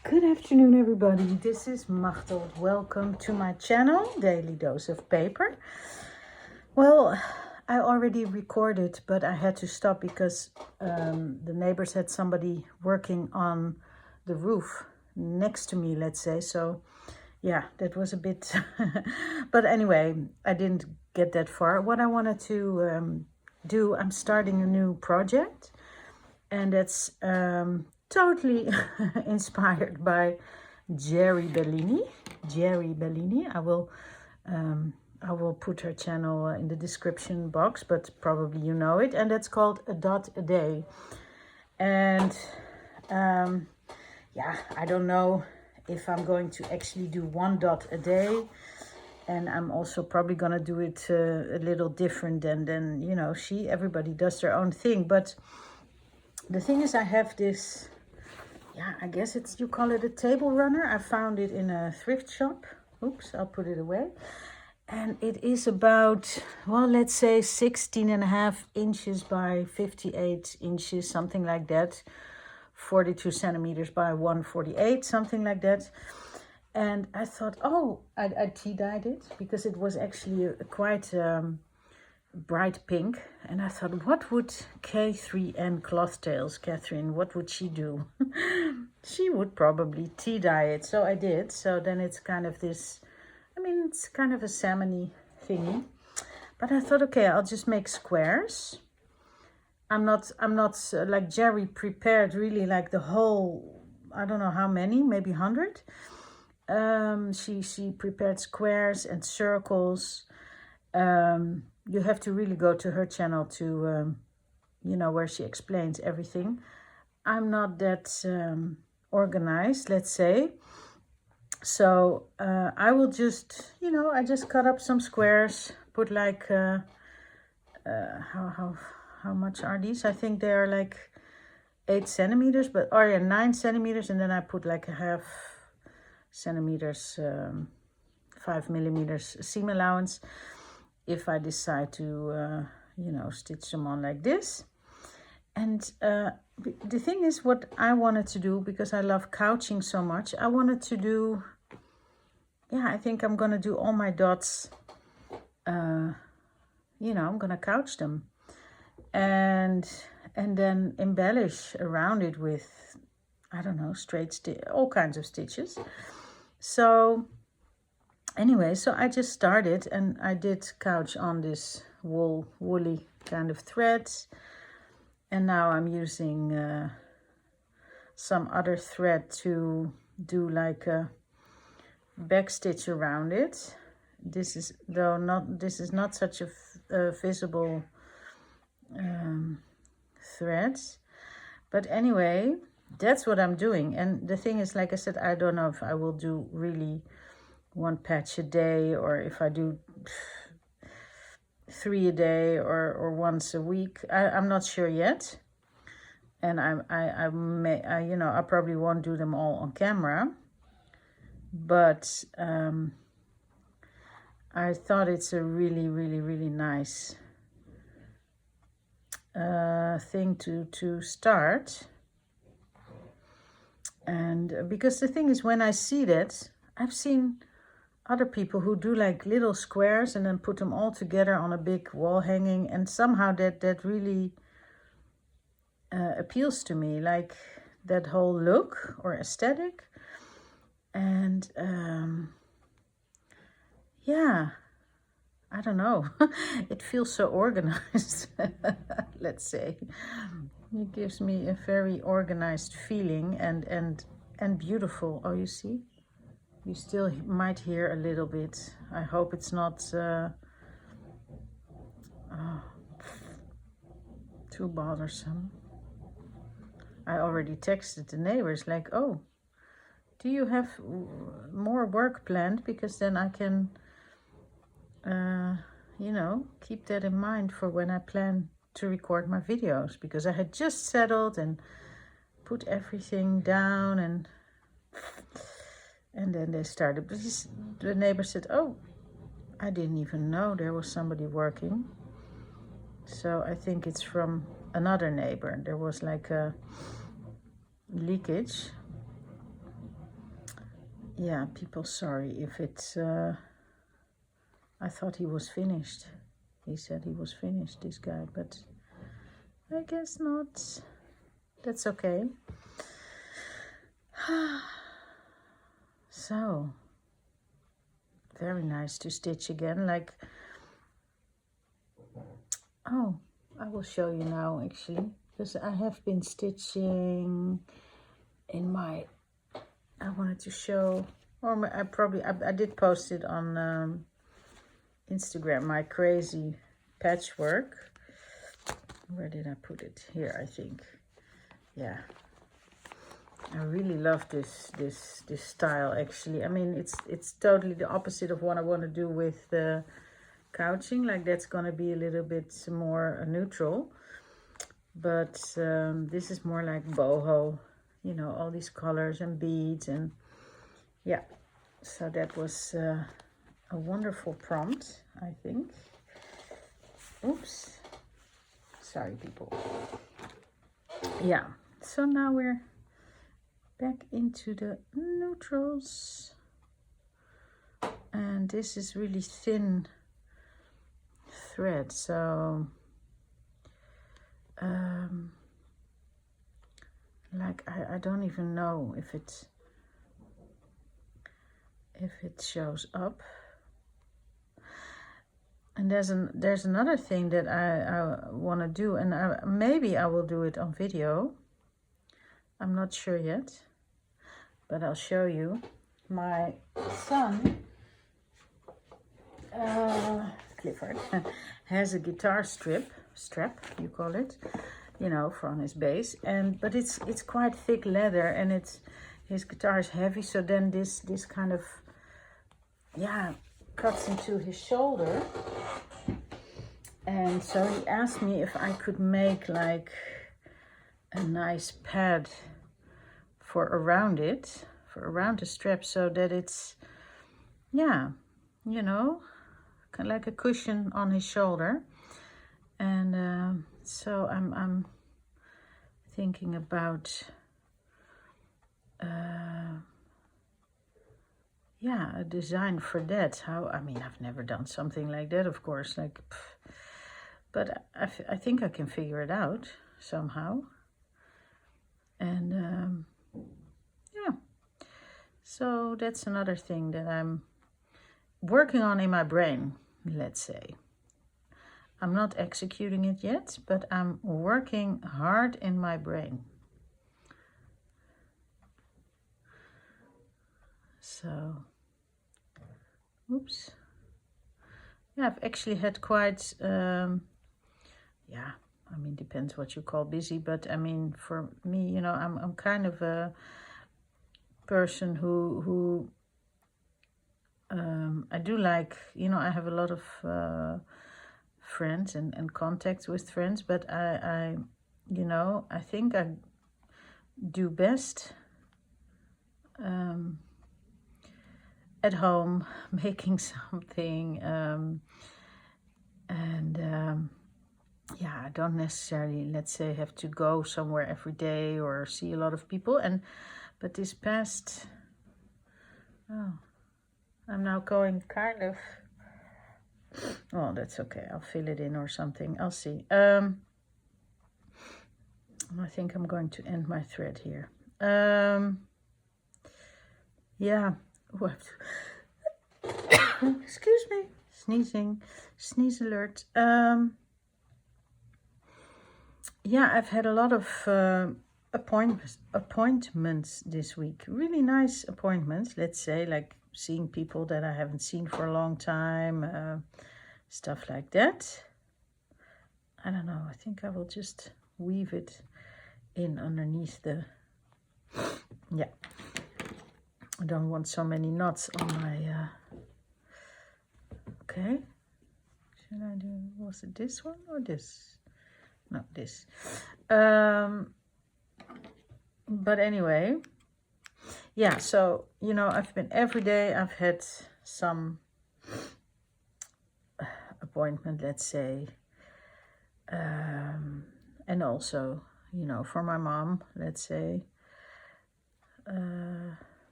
Good afternoon, everybody. This is Machteld. Welcome to my channel, Daily Dose of Paper. Well, I already recorded, but I had to stop because the neighbors had somebody working on the roof next to me, let's say. So, yeah, that was a bit... but anyway, I didn't get that far. What I wanted to do, I'm starting a new project. And that's totally inspired by Jeri Bellini. Jeri Bellini. I will put her channel in the description box, but probably you know it. And that's called A Dot a Day. And yeah, I don't know if I'm going to actually do 1 dot a day. And I'm also probably gonna do it a little different than you know, everybody does their own thing. But the thing is, I have this, yeah, I guess you call it a table runner. I found it in a thrift shop. Oops, I'll put it away. And it is about, well, let's say 16.5 inches by 58 inches, something like that. 42 centimeters by 148, something like that. And I thought, oh, I tea-dyed it because it was actually quite bright pink. And I thought, what would K3N Cloth Tales, Catherine, what would she do? She would probably tea-dye it. So I did. So then it's kind of this, I mean, it's kind of a salmon-y thingy. But I thought, okay, I'll just make squares. I'm not like Jeri prepared really like the whole, I don't know how many, maybe 100. She prepared squares and circles. You have to really go to her channel to, you know, where she explains everything. I'm not that organized, let's say. So I will just, you know, I just cut up some squares, put like, how much are these? I think they are like 8 centimeters, but, oh yeah, 9 centimeters. And then I put like a half centimeters, 5 millimeters seam allowance. If I decide to, you know, stitch them on like this. And the thing is, what I wanted to do, because I love couching so much, I wanted to do, yeah, I think I'm going to do all my dots, you know, I'm going to couch them. And then embellish around it with, I don't know, all kinds of stitches. So anyway, so I just started and I did couch on this woolly kind of threads. And now I'm using some other thread to do like a back stitch around it. This is not such a visible thread. But anyway, that's what I'm doing. And the thing is, like I said, I don't know if I will do really 1 patch a day, or if I do 3 a day or once a week. I'm not sure yet. And I you know, I probably won't do them all on camera. But I thought it's a really, really, really nice thing to start. And because the thing is, when I see that, I've seen other people who do like little squares and then put them all together on a big wall hanging, and somehow that really appeals to me, like that whole look or aesthetic. And yeah, I don't know, it feels so organized. Let's say it gives me a very organized feeling and beautiful. Oh, you see, you still might hear a little bit. I hope it's not too bothersome. I already texted the neighbors like, oh, do you have more work planned? Because then I can, you know, keep that in mind for when I plan to record my videos. Because I had just settled and put everything down, and then they started. But the neighbor said, oh, I didn't even know there was somebody working. So I think it's from another neighbor. There was like a leakage. yeah, people, sorry if it's, I thought he was finished. He said he was finished, this guy, but I guess not. That's okay. So, very nice to stitch again. Like, oh, I will show you now actually, because I have been stitching in my, I wanted to show, or I did post it on Instagram, my crazy patchwork. Where did I put it? Here, I think. Yeah, I really love this style actually. I mean, it's totally the opposite of what I want to do with the couching. Like, that's gonna be a little bit more neutral, but this is more like boho, you know, all these colors and beads, and yeah. So that was a wonderful prompt, I think. Oops, sorry people. Yeah, so now we're back into the neutrals, and this is really thin thread, so like I don't even know if it shows up. And there's another thing that I want to do, and maybe I will do it on video. I'm not sure yet, but I'll show you. My son, Clifford, has a guitar strap, you call it, you know, from his bass, but it's quite thick leather, and his guitar is heavy, so then this kind of, yeah, cuts into his shoulder. And so he asked me if I could make like a nice pad for around the strap, so that it's, yeah, you know, kind of like a cushion on his shoulder. And so I'm thinking about yeah, a design for that. I mean, I've never done something like that, of course, like, but I think I can figure it out somehow. And yeah, so that's another thing that I'm working on in my brain, let's say. I'm not executing it yet, but I'm working hard in my brain. So, oops. Yeah, I've actually had quite, yeah, I mean, depends what you call busy, but I mean, for me, you know, I'm kind of a person who I do like, you know, I have a lot of friends and contacts with friends, but I, you know, I think I do best at home, making something, yeah, I don't necessarily, let's say, have to go somewhere every day or see a lot of people. But this past, oh, I'm now going kind of, oh, that's okay, I'll fill it in or something, I'll see. I think I'm going to end my thread here. Yeah, excuse me, sneezing, sneeze alert. Yeah, I've had a lot of appointments this week. Really nice appointments, let's say, like seeing people that I haven't seen for a long time, stuff like that. I don't know, I think I will just weave it in underneath the, yeah. I don't want so many knots on my, okay. Should I do, was it this one or this? No, this. But anyway, yeah, so, you know, I've been every day, I've had some appointment, let's say. And also, you know, for my mom, let's say,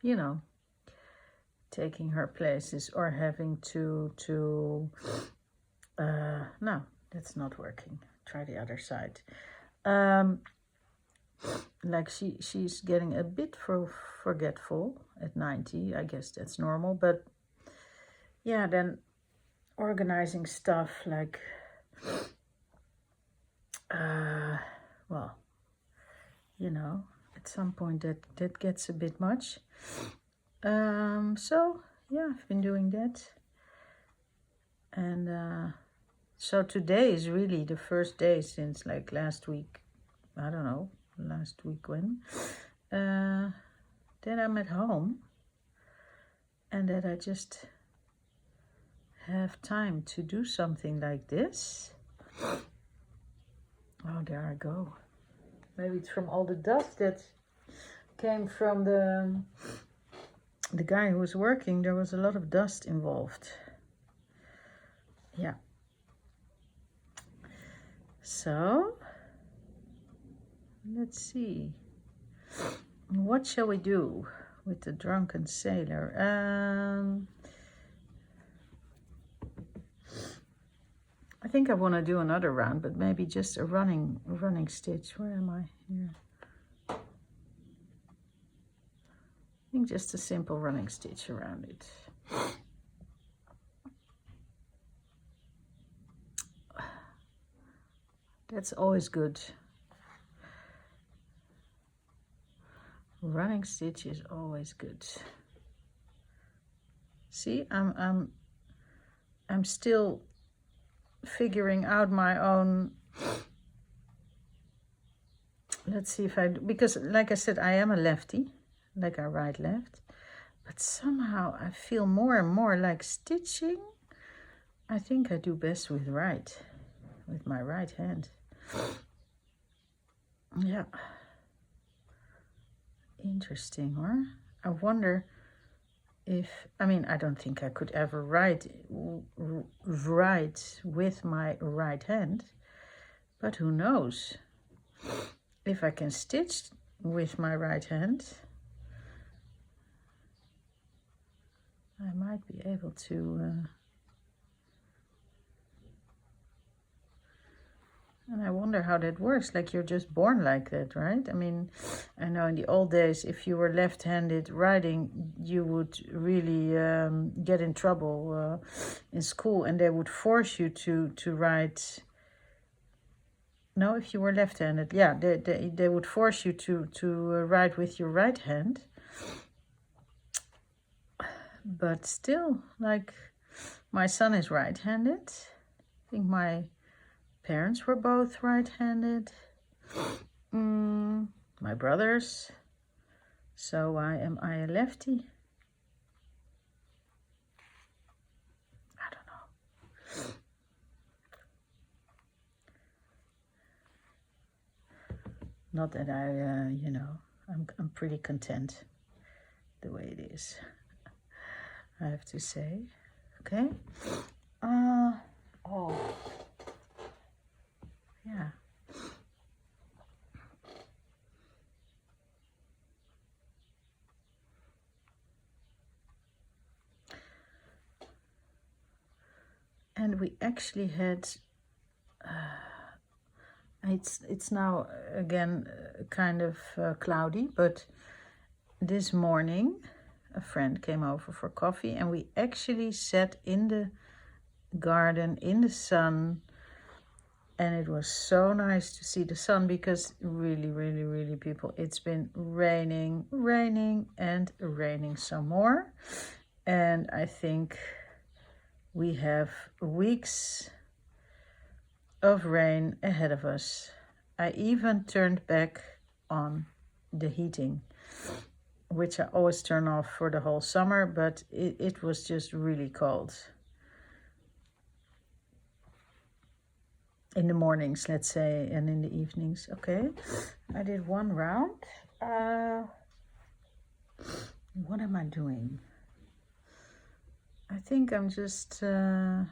you know, taking her places or having to no, that's not working. Try the other side. Like she's getting a bit forgetful at 90. I guess that's normal, but yeah, then organizing stuff like well, you know, at some point that gets a bit much. So yeah, I've been doing that, and so today is really the first day since like last week. I don't know, last week when that I'm at home and that I just have time to do something like this. Oh, there I go. Maybe it's from all the dust that came from the guy who was working. There was a lot of dust involved. Yeah. So let's see. What shall we do with the drunken sailor? I think I want to do another round, but maybe just a running stitch. Where am I? Here. I think just a simple running stitch around it. That's always good. Running stitch is always good. See, I'm still figuring out my own. Let's see if I do, because like I said, I am a lefty, like I write left, but somehow I feel more and more like stitching. I think I do best with my right hand. Yeah. Interesting, huh? I wonder if, I mean, I don't think I could ever write with my right hand, but who knows? If I can stitch with my right hand, I might be able to, and I wonder how that works. Like, you're just born like that, right? I mean, I know in the old days, if you were left-handed writing, you would really get in trouble in school, and they would force you to write. No, if you were left-handed, yeah, they would force you to write with your right hand. But still, like, my son is right-handed. I think my parents were both right-handed. My brothers. So why am I a lefty? I don't know. Not that I, you know, I'm pretty content the way it is, I have to say. Okay. Oh. Yeah. And we actually had, it's now again kind of cloudy, but this morning a friend came over for coffee and we actually sat in the garden in the sun, and it was so nice to see the sun, because really people, it's been raining and raining some more, and I think we have weeks of rain ahead of us. I even turned back on the heating, which I always turn off for the whole summer, but it was just really cold. In the mornings, let's say, and in the evenings. Okay, I did one round. What am I doing? I think I'm just, Whew.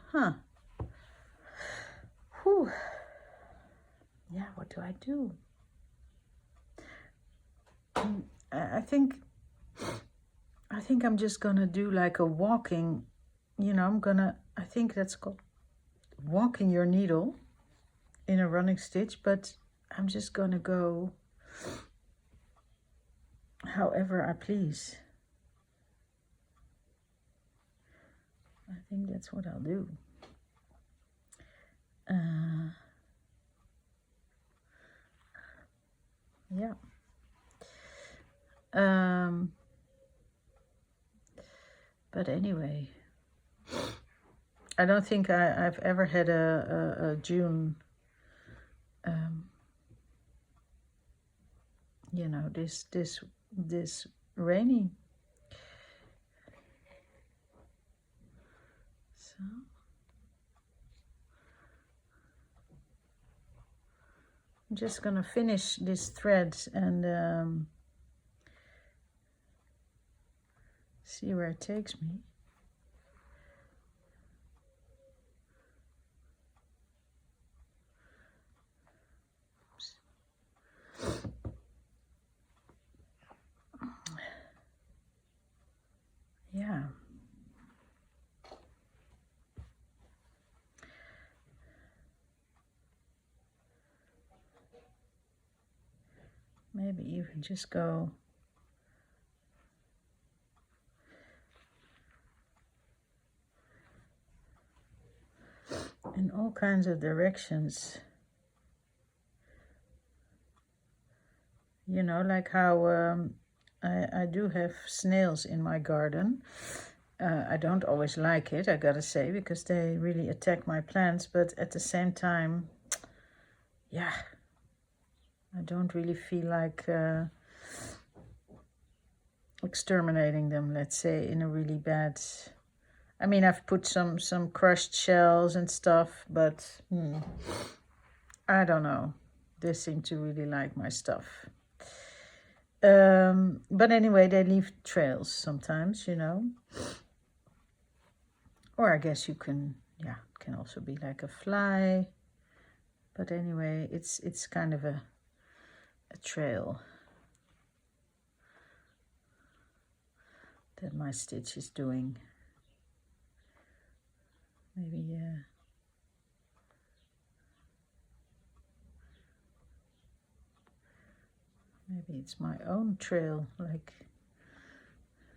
Yeah, what do I do? I think I think I'm just gonna do like a walking, you know, I think that's called walking your needle in a running stitch, but I'm just gonna go however I please. I think that's what I'll do. Yeah. But anyway, I don't think I've ever had a June, you know, this rainy. So I'm just gonna finish this thread and see where it takes me. Yeah. Maybe even just go in all kinds of directions. You know, like how I do have snails in my garden. I don't always like it, I gotta say, because they really attack my plants. But at the same time, yeah, I don't really feel like exterminating them, let's say, in a really bad... I mean, I've put some crushed shells and stuff, but I don't know. They seem to really like my stuff. But anyway, they leave trails sometimes, you know. Or I guess you can, yeah, it can also be like a fly. But anyway, it's kind of a trail that my stitch is doing. Maybe, yeah. Maybe it's my own trail, like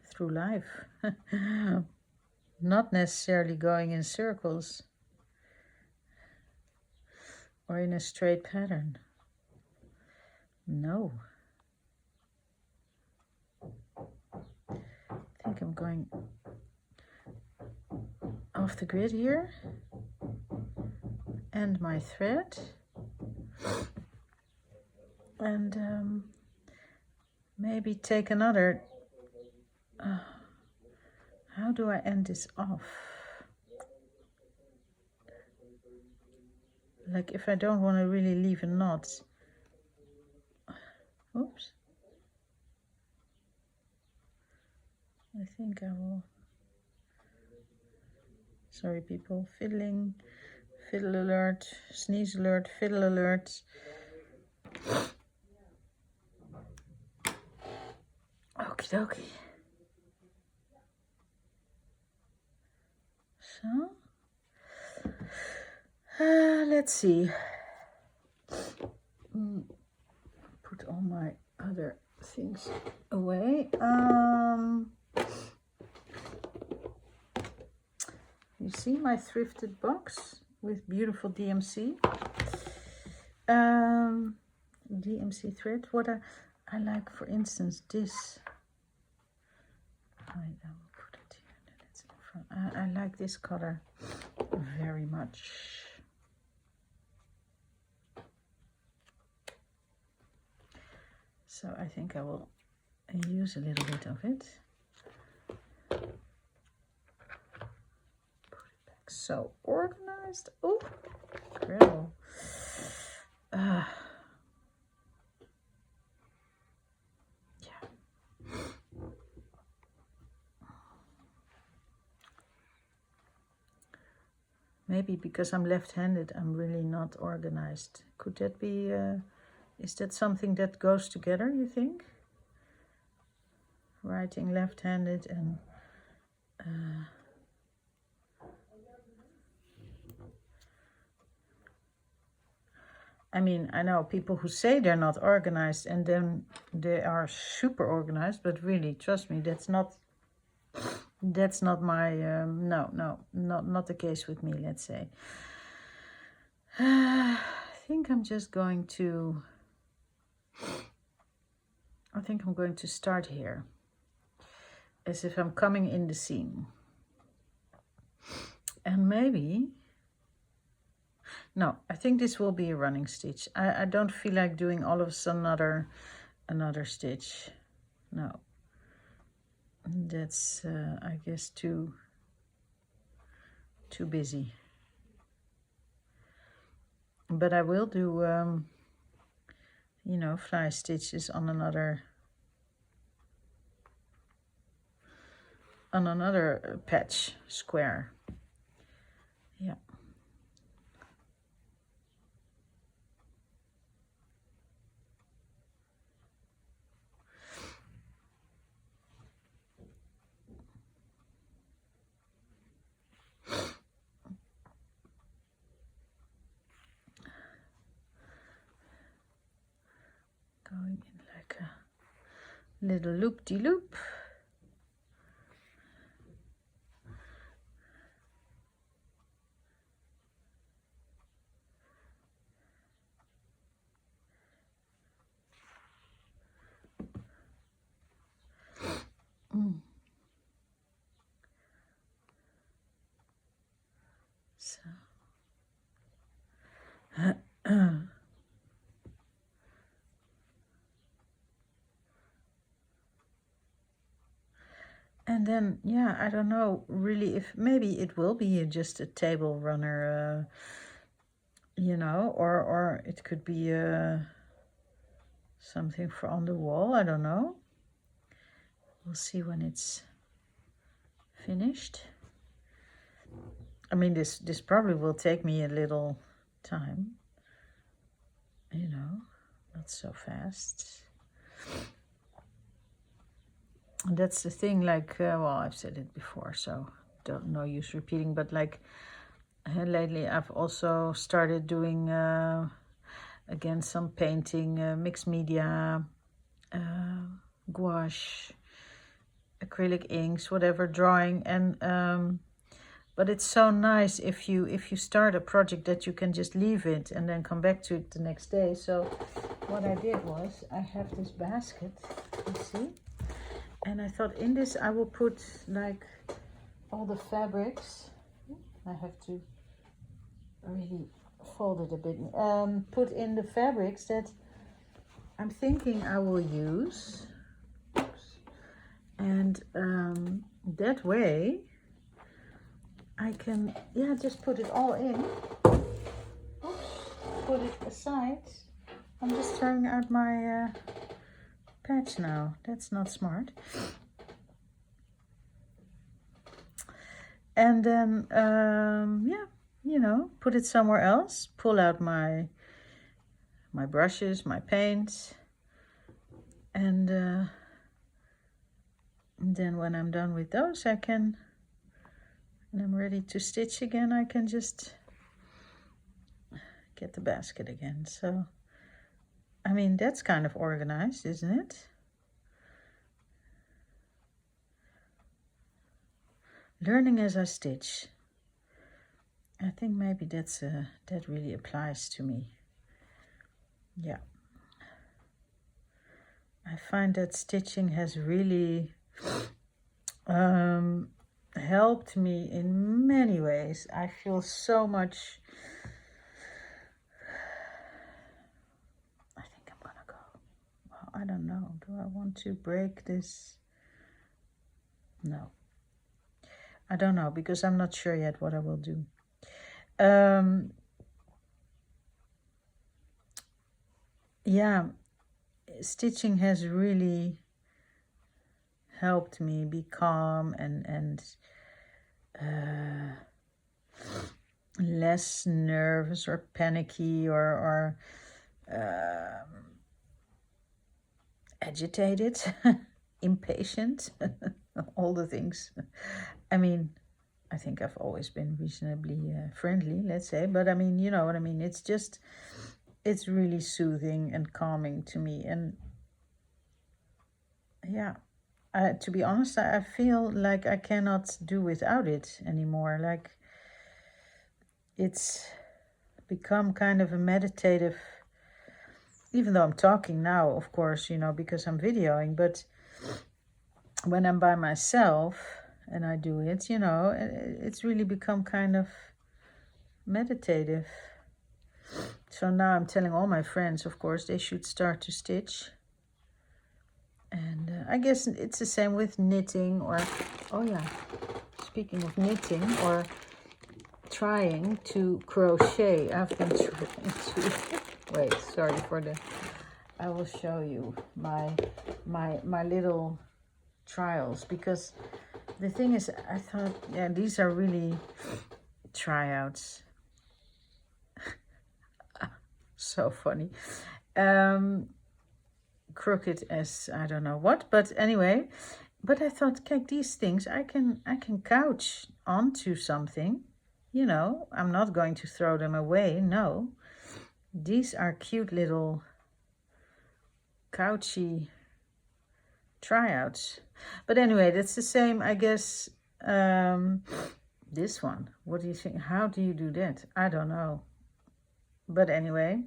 through life. Not necessarily going in circles or in a straight pattern. No. I think I'm going off the grid here. And my thread. And maybe take another... how do I end this off? Like if I don't want to really leave a knot. Oops. I think I will... Sorry people, fiddling, fiddle alert, sneeze alert, fiddle alert. Okie dokie. So, let's see. Put all my other things away. You see my thrifted box with beautiful DMC. DMC thread. What I like, for instance, this. I will put it here. Then it's in front. I like this color very much. So I think I will use a little bit of it. Put it back. So organized. Oh, incredible. Maybe because I'm left-handed, I'm really not organized. Could that be, is that something that goes together, you think? writing left-handed, and I mean, I know people who say they're not organized and then they are super organized, but really, trust me, that's not my, not the case with me, let's say. I think I'm going to start here, as if I'm coming in the scene. And maybe, no, I think this will be a running stitch. I don't feel like doing all of a sudden another stitch. No, that's I guess too busy. But I will do you know, fly stitches on another patch square. Yeah. Going in like a little loop-de-loop. So. And then, yeah, I don't know really if maybe it will be just a table runner, you know, or it could be something for on the wall. I don't know. We'll see when it's finished. I mean, this probably will take me a little time, you know, not so fast. And that's the thing, like, well, I've said it before, so no use repeating, but like lately I've also started doing again some painting, mixed media, gouache, acrylic inks, whatever, drawing, and but it's so nice if you start a project that you can just leave it and then come back to it the next day. So what I did was, I have this basket, you see, and I thought in this I will put like all the fabrics. I have to really fold it a bit. Put in the fabrics that I'm thinking I will use. Oops. And that way I can, yeah, just put it all in. Oops, put it aside. I'm just throwing out my patch now. That's not smart. And then, yeah, you know, put it somewhere else. Pull out my brushes, my paints. And then when I'm done with those, and I'm ready to stitch again, I can just get the basket again. So, I mean, that's kind of organized, isn't it? Learning as I stitch. I think maybe that's that really applies to me. Yeah. I find that stitching has really helped me in many ways. I feel so much. I think I'm gonna go. Well, I don't know. Do I want to break this? No. I don't know, because I'm not sure yet what I will do. Yeah, stitching has really helped me be calm and less nervous or panicky or agitated. impatient, all the things. I mean, I think I've always been reasonably friendly, let's say, but I mean, you know what I mean. It's just, it's really soothing and calming to me. And yeah, to be honest, I feel like I cannot do without it anymore. Like, it's become kind of a meditative, even though I'm talking now, of course, you know, because I'm videoing, but when I'm by myself and I do it, you know, it's really become kind of meditative. So now I'm telling all my friends, of course, they should start to stitch. And I guess it's the same with knitting, or, oh yeah, speaking of knitting, or trying to crochet. I've been trying to, wait, sorry for the, I will show you my little trials, because the thing is, I thought, yeah, these are really tryouts. So funny. Crooked as I don't know what, but anyway, but I thought, okay, these things I can couch onto something, you know. I'm not going to throw them away, no. These are cute little couchy tryouts. But anyway, that's the same, I guess. This one, what do you think? How do you do that? I don't know. But anyway,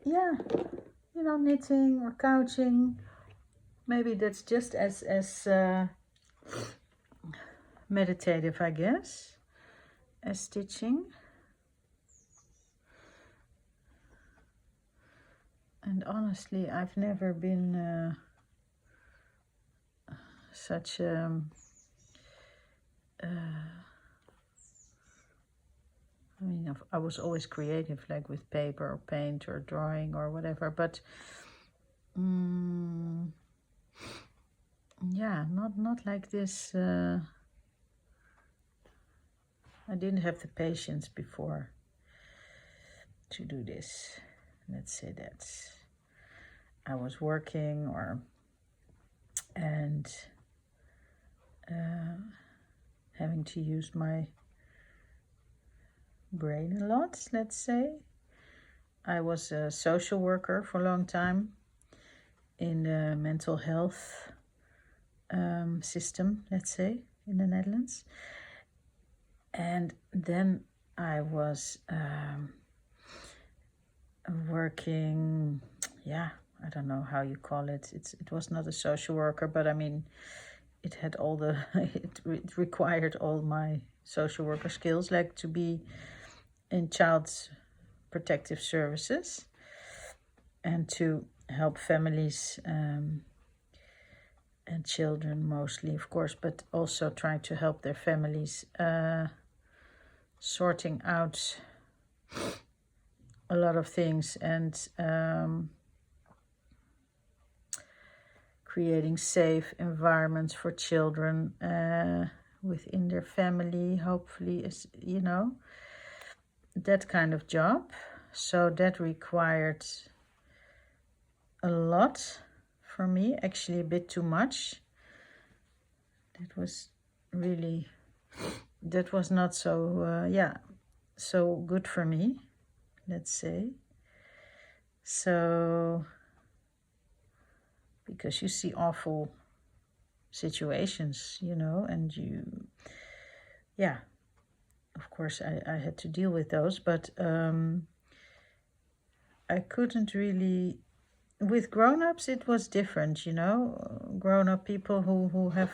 yeah, you know, knitting or couching, maybe that's just as meditative, I guess, as stitching. And honestly, I've never been such I mean, I was always creative, like with paper or paint or drawing or whatever, but yeah, not like this. I didn't have the patience before to do this. Let's say that I was working and having to use my brain a lot, let's say. I was a social worker for a long time in the mental health system, let's say, in the Netherlands. And then I was working, yeah, I don't know how you call it. It was not a social worker, but I mean, it had all the, it required all my social worker skills, like to be in child protective services and to help families and children mostly, of course, but also trying to help their families sorting out a lot of things and creating safe environments for children within their family, hopefully, is, you know, that kind of job. So that required a lot for me, actually a bit too much. That was really, that was not so, yeah, so good for me, let's say. So, because you see awful situations, you know, and you, yeah, of course I had to deal with those, but I couldn't really, with grown-ups it was different, you know, grown-up people who have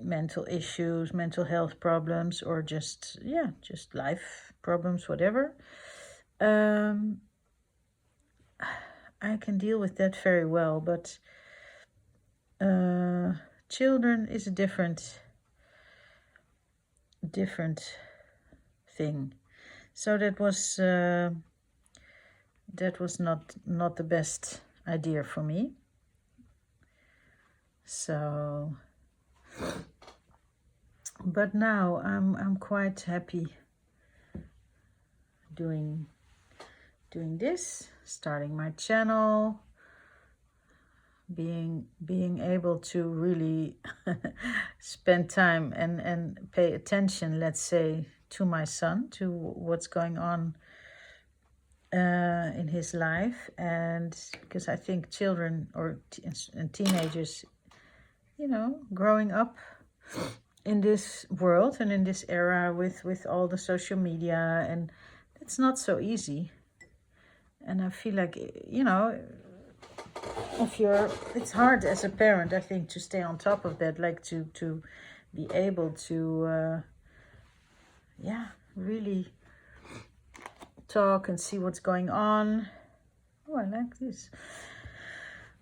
mental issues, mental health problems, or just, yeah, just life problems, whatever. I can deal with that very well, but children is a different thing. So that was not the best idea for me. So, but now I'm quite happy doing doing this, starting my channel, being able to really spend time and pay attention, let's say, to my son, to what's going on in his life. And because I think children and teenagers, you know, growing up in this world and in this era with all the social media, and it's not so easy. And I feel like, you know, it's hard as a parent, I think, to stay on top of that, like to be able to yeah, really talk and see what's going on. Oh, I like this.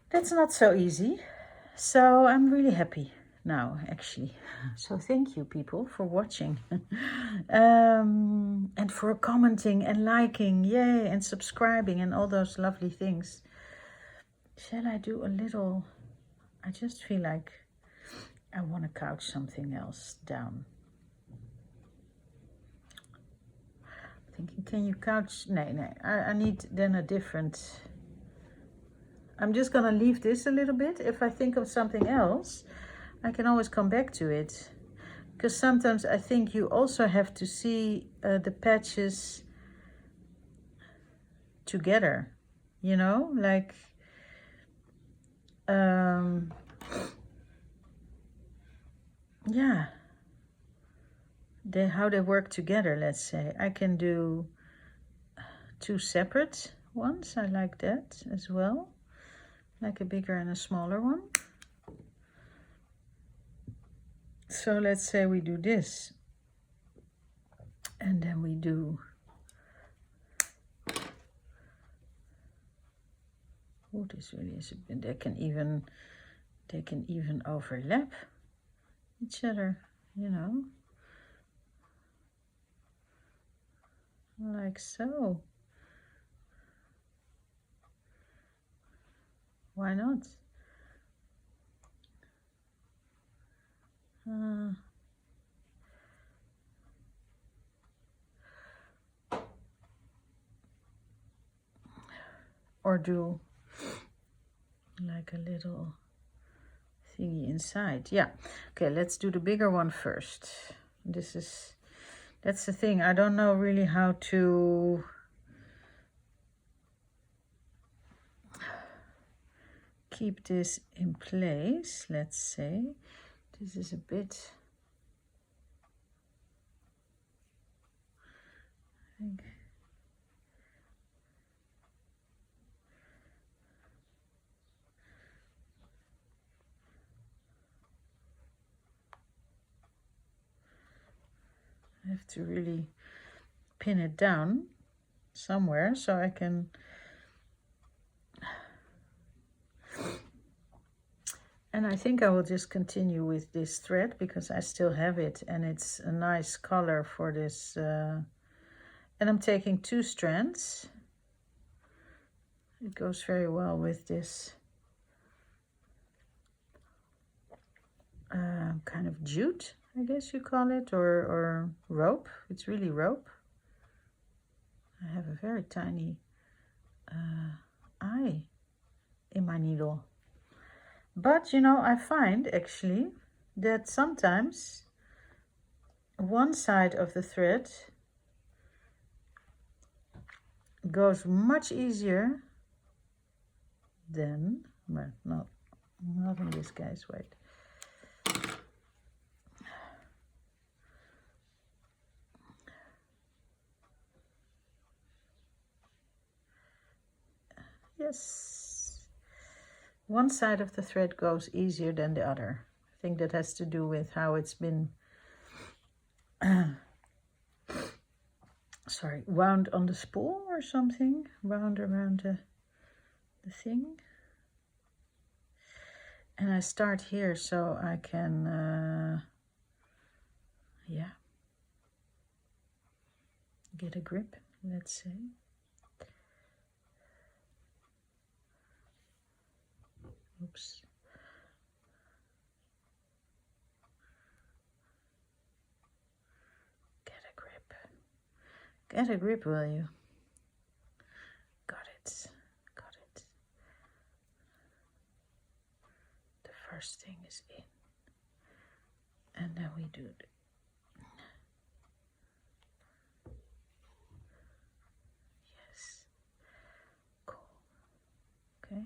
That's not so easy. So I'm really happy now, actually. So thank you, people, for watching. And for commenting and liking, yay, and subscribing and all those lovely things. Shall I do a little... I just feel like I want to couch something else down. Thinking, can you couch? No. I need then a different... I'm just going to leave this a little bit. If I think of something else, I can always come back to it. Because sometimes I think you also have to see the patches together. You know, like... yeah. How they work together, let's say. I can do 2 separate ones. I like that as well. Like a bigger and a smaller one. So let's say we do this. And then we do... oh, this really is a bit... They can even overlap each other, you know. Like so. Why not? Or do like a little thingy inside. Yeah. Okay, let's do the bigger one first. That's the thing. I don't know really how to keep this in place, let's say. This is a bit... I think... I have to really pin it down somewhere so I can... And I think I will just continue with this thread because I still have it and it's a nice color for this. And I'm taking 2 strands. It goes very well with this kind of jute, I guess you call it, or rope. It's really rope. I have a very tiny eye in my needle. But, you know, I find actually that sometimes one side of the thread goes much easier than... well, not in this case, wait. Yes. One side of the thread goes easier than the other. I think that has to do with how it's been sorry, wound on the spool or something. Wound around the thing. And I start here so I can yeah, get a grip, let's say. Oops. Get a grip, will you? first thing is in. And then we do the yes. Cool. Okay.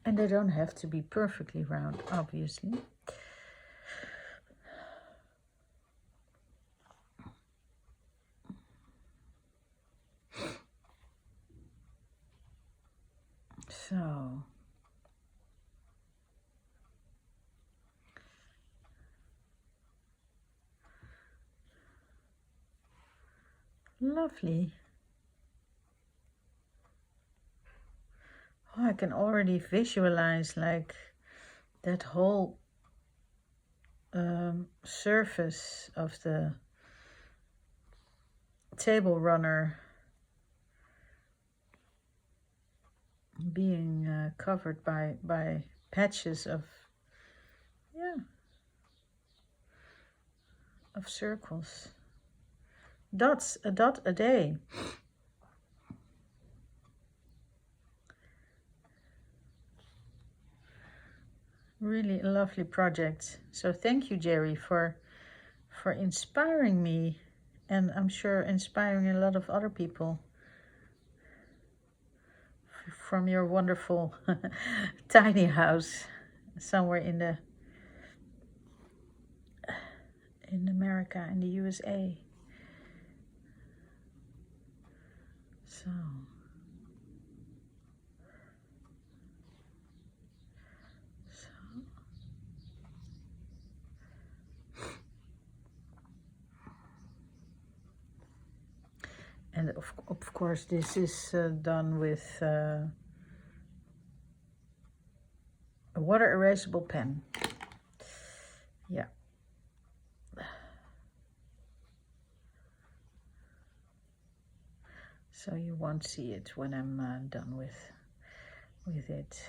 And they don't have to be perfectly round, obviously. So lovely. Oh, I can already visualize like that whole surface of the table runner being covered by patches of, yeah, of circles. Dots, a dot a day. Really a lovely project. So thank you, Jeri, for inspiring me, and I'm sure inspiring a lot of other people from your wonderful tiny house somewhere in America, in the USA. So and of course this is done with a water erasable pen. Yeah. So you won't see it when I'm done with it.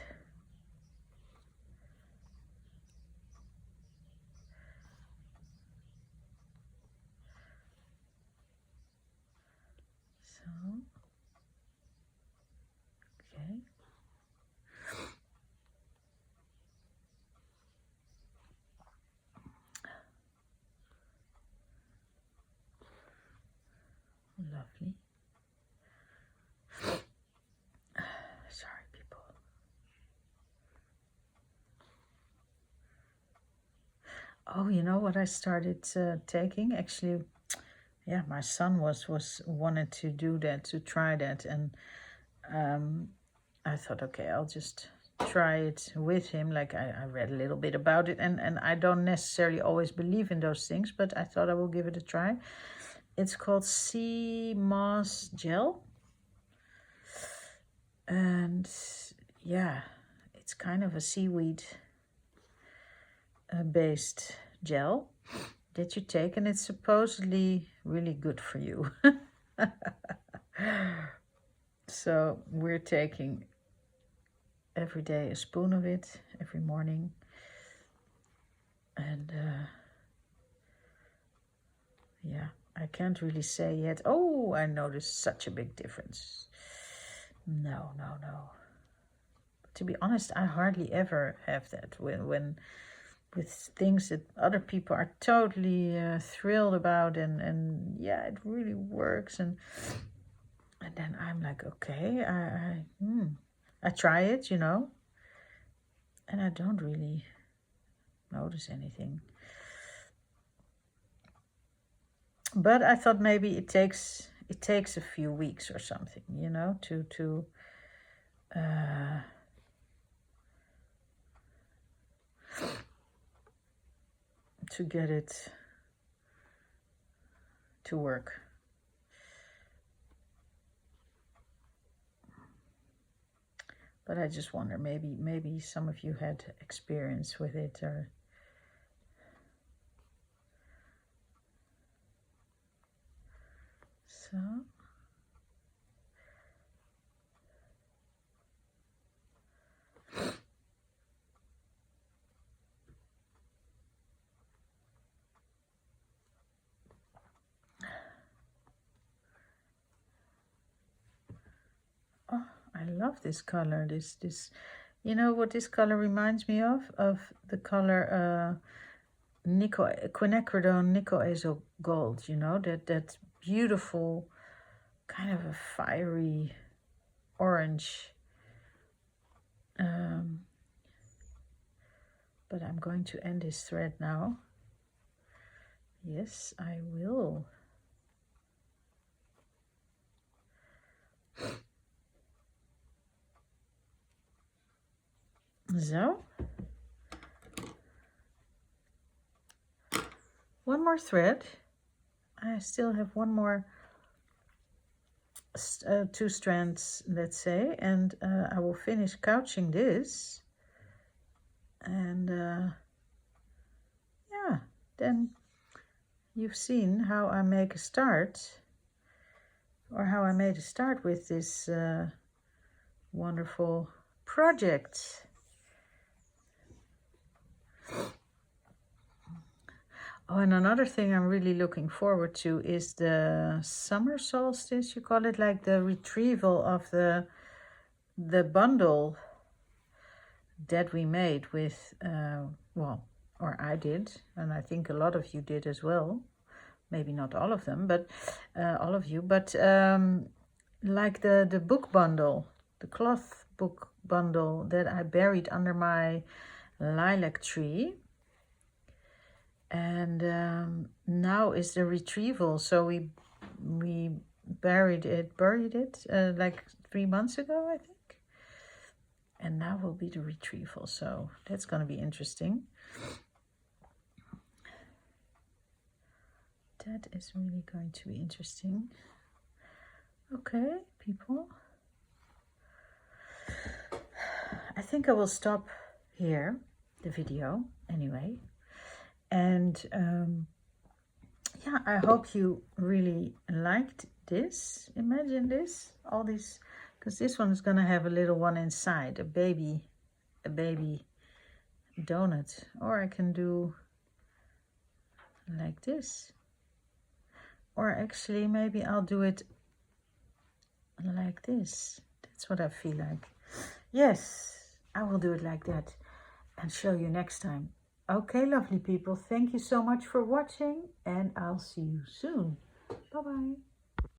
So, okay. Lovely. Sorry, people. Oh, you know what I started taking? Actually, yeah, my son was wanted to do that, to try that, and I thought, okay, I'll just try it with him. Like I read a little bit about it, and I don't necessarily always believe in those things, but I thought I will give it a try. It's called sea moss gel, and yeah, it's kind of a seaweed based gel that you take, and it's supposedly really good for you. So we're taking every day a spoon of it every morning, and yeah, I can't really say yet, oh, I noticed such a big difference. No. To be honest, I hardly ever have that when with things that other people are totally thrilled about, and yeah, it really works, and then I'm like, okay, I try it, you know, and I don't really notice anything. But I thought maybe it takes a few weeks or something, you know, to get it to work. But I just wonder, maybe some of you had experience with it, or so. Oh, I love this color. This, you know what this color reminds me of? Of the color quinacridone nickel azo gold. You know, that beautiful kind of a fiery orange. But I'm going to end this thread now. Yes, I will. So, one more thread. I still have one more, 2 strands, let's say, and I will finish couching this. And yeah, then you've seen how I make a start, or how I made a start with this wonderful project. Oh, and another thing I'm really looking forward to is the summer solstice, you call it, like the retrieval of the bundle that we made with, well, or I did, and I think a lot of you did as well. Maybe not all of them, but all of you. But like the book bundle, the cloth book bundle that I buried under my lilac tree. And now is the retrieval. So we buried it like 3 months ago, I think. And now will be the retrieval. So that's going to be interesting. That is really going to be interesting. Okay, people. I think I will stop here, the video, anyway. And yeah, I hope you really liked this. Imagine this, all these, because this one is going to have a little one inside, a baby donut. Or I can do like this. Or actually, maybe I'll do it like this. That's what I feel like. Yes, I will do it like that and show you next time. Okay, lovely people, thank you so much for watching, and I'll see you soon. Bye-bye.